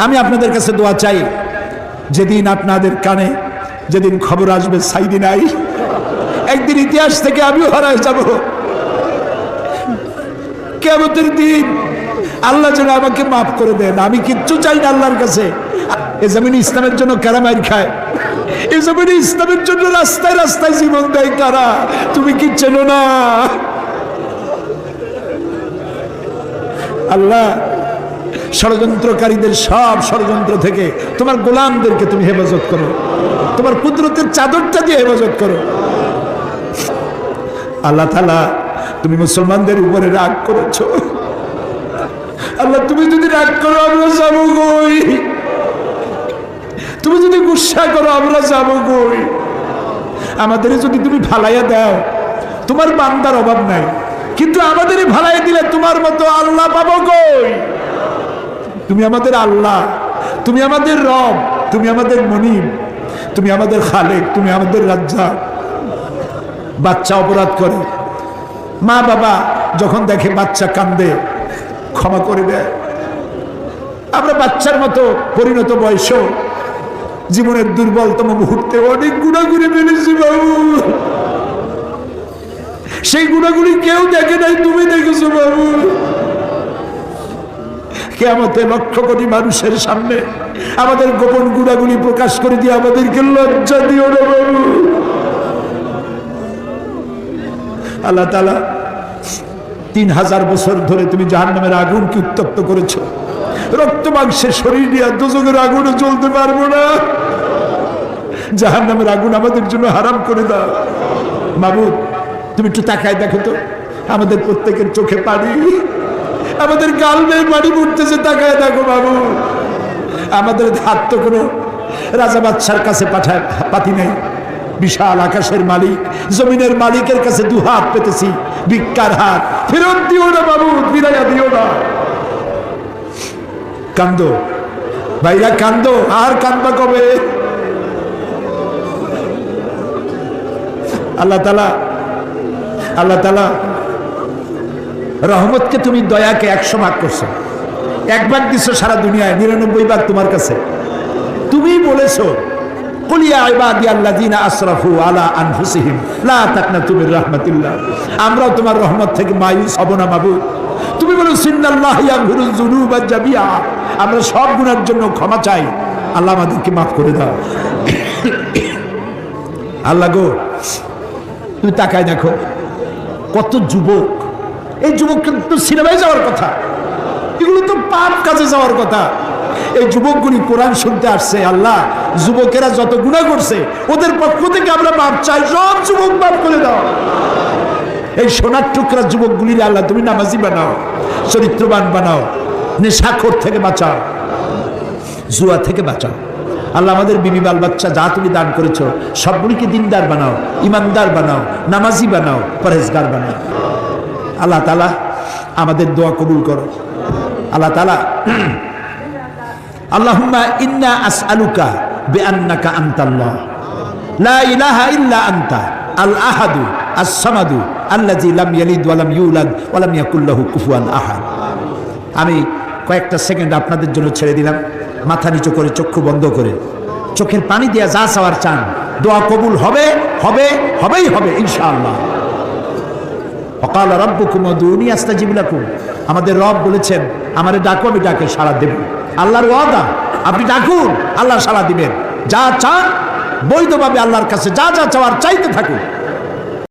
আমি আপনাদের কাছে দোয়া চাই, যেদিন আপনাদের কানে যেদিন খবর আসবে সাইদি নাই, একদিন ইতিহাস থেকে আমিও হারায় যাব। কিয়ামতের দিন আল্লাহ যেন আমাকে মাফ করে দেন। আমি কিচ্ছু চাই না আল্লাহর কাছে। এ জমিন ইসলামের জন্য কারা মাইর খায়? এ জমিন ইসলামের জন্য রাস্তায় রাস্তায় জীবন দেয় কারা? তুমি কি চেনো না? আল্লাহ ষড়যন্ত্রকারীদের সব ষড়যন্ত্র থেকে তোমার গোলামদেরকে তুমি হেফাজত করো, তোমার কুদরতের চাদরটা দিয়ে হেফাজত করো। আল্লাহ তাআলা তুমি মুসলমানদের উপরে রাগ করেছো। আল্লাহ তুমি যদি রাগ করো আমরা যাবো কই? তুমি যদি গুসা করো আমরা যাবো কই? আমাদের যদি তুমি ভালাইয়া দাও, তোমার বান্দার অভাব নাই, কিন্তু আমাদের ভালাই দিলে তোমার মতো আল্লাহ পাবো কই? তুমি আমাদের আল্লাহ, তুমি আমাদের রব, তুমি আমাদের মনিব, তুমি আমাদের খালেক, তুমি আমাদের রাজ্জাক। বাচ্চা অপরাধ করে, মা বাবা যখন দেখে বাচ্চা কান্দে ক্ষমা করে দেয়। আমরা বাচ্চার মতো পরিণত বয়স জীবনের দুর্বলতম মুহূর্তে অনেক গুনাহ করে ফেলেছি বাবু। সেই গুনাহগুলি কেউ দেখে নাই, তুমি দেখেছো বাবু। কিয়ামতে লক্ষ কোটি মানুষের সামনে আমাদের গোপন গুনাহগুলি প্রকাশ করে দিয়ে আমাদেরকে লজ্জা দিও না বাবু। আল্লাহ তাআলা 3000 বছর ধরে তুমি জাহান্নামের আগুনকে উত্তপ্ত করেছো। রক্ত মাংসের শরীর নিয়ে দোজখের আগুনে জ্বলতে পারবো না। জাহান্নামের আগুন আমাদের জন্য হারাম করে দাও মাবুদ। তুমি একটু তাকায় দেখো তো, আমাদের প্রত্যেকের চোখে পানি, আমাদের গাল বেয়ে পানি পড়তেছে, তাকায় দেখো বাবু। আমাদের হাত তো কোনো রাজা বাদশার কাছে পাতি নেই। বিশাল আকাশের মালিক, জমিনের মালিকের কাছে দুহাত পেতেছি, ভিক্ষার হাত। ফেরত দিও না বাবু, ফিরাইয়া দিও না। কান্দো ভাইরা, কান্দো। আর কান্দবা কবে? আল্লাহ তাআলা রহমতকে তুমি দয়াকে 100 ভাগ করছো। একবার দিছো সারা দুনিয়ায়, 99 ভাগ তোমার কাছে। তুমি বলেছো কুল ইয়া ইবাদিয়াল্লাযিনা আসরাফু আলা আনফুসিহিম লা তাকনাতু মির রাহমাতিল্লাহ। আমরাও তোমার রহমত থেকে মায়ুস হব না মাবুদ। তুমি বলো ইন্নাল্লাহা ইয়াগফিরুয যুনুবা জামিআ। আমরা সব গুনাহের জন্য ক্ষমা চাই, আল্লাহ আমাদেরকে মাফ করে দাও। আল্লাহ গো, তুমি তাকায় দেখো কত যুবক। এই যুবক কিন্তু সিনেমায় যাওয়ার কথা, এগুলো তো পাপ কাজে যাওয়ার কথা। এই যুবকগুলি কোরআন শুনতে আসছে। আল্লাহ, যুবকেরা যত গুনাহ করছে ওদের পক্ষ থেকে আমরা মাপ চাই। সব যুবক মাফ করে দাও। এই সোনার টুকরা যুবকগুলির আল্লাহ তুমি নামাজি বানাও, চরিত্রবান বানাও, নেশাখোর থেকে বাঁচাও, জুয়া থেকে বাঁচাও। আল্লাহ আমাদের বিবি বাল বাচ্চা যা তুমি দান করেছো সবগুলিকে দিনদার বানাও, ইমানদার বানাও, নামাজি বানাও, পরহেজগার বানাও। আল্লাহ তাআলা আমাদের দোয়া কবুল করো। আল্লাহ তাআলা আল্লাহুম্মা ইন্না আসআলুকা বিআন্নাকা আনতাল্লাহ লা ইলাহা ইল্লা আনতা আল আহাদু আস সামাদু আল্লাযী লাম ইয়ালিদ ওয়া লাম ইউলাদ ওয়া লাম ইয়াকুল লাহু কুফুয়ান আহাদ। আমি কয়েকটা সেকেন্ড আপনাদের জন্য ছেড়ে দিলাম। মাথা নিচু করে, চক্ষু বন্ধ করে, চোখের পানি দিয়ে যা চাওয়ার চান, দোয়া কবুল হবে, হবে, হবেই হবে ইনশাআল্লাহ। ওয়াকালা রাব্বুকুম উদউনি আস্তাজিব লাকুম। আমাদের রব বলেছেন আমারে ডাকো, আমি ডাকে সাড়া দেব। আল্লাহর ওয়াদা, আপনি ডাকুন, আল্লাহ সাড়া দিবেন। যা চান বৈধভাবে আল্লাহর কাছে যা যা চাওয়ার চাইতে থাকুন।